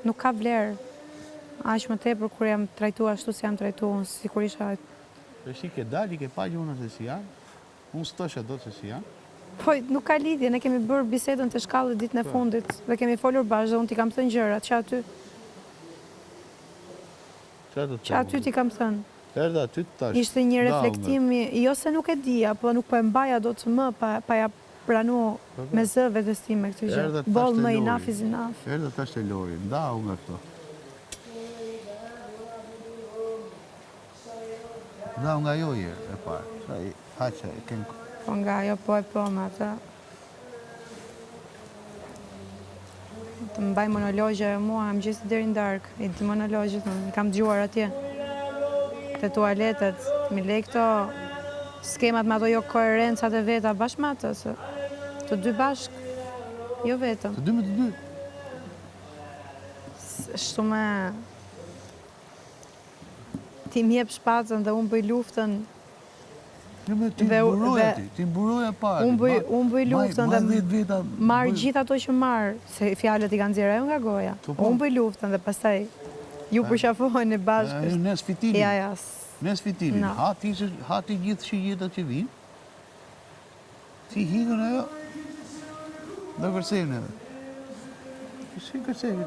nuk ka vlerë. Aq më tepër kur jam trajtuar ashtu si jam trajtuar, sikur isha. Shi ke dalë, ke pa gjuna se si janë, unë s'tosha do se si janë. Po, nuk ka lidhje, ne kemi bërë bisedën të shkallët ditën e fundit dhe kemi folur bashkë dhe unë t'i kam thënë gjërat, që aty t'i kam thënë. Erda aty të tash. Ishte një reflektim, jo se nuk e dija, po nuk po e mbaja do të më pa ja pranu me zë vetes time këtë gjë. Boll më enough is enough. Erda tash te Lori, ndau nga këto. Ndau nga jo e parë. Haqa e ken. Po nga ajo po me atë. Të mbaj monologje e mua, më gjithë deri në darkë, i të monologjit, i kam dëgjuar atje. Te tualetet, mi lej këto skemat me ato jo koherencat e veta bashkë me atë, se të dy bashkë, jo vetëm. Të dy me të dy? Shtu me... Ti m'jep shpatën dhe unë bëj luftën. Ti mburoja parë. Unë bëj luftën dhe marë gjithë ato që marë, se fjalët i kanë zirë nga goja. Unë bëj luftën dhe pastaj ju përshafojnë e bashkë. Nes fitinin. Ja. Nes fitinin. Hati gjithë që jetët që vinë. Ti hikën ajo. Dhe kërsejnë edhe. Si kërsejnë?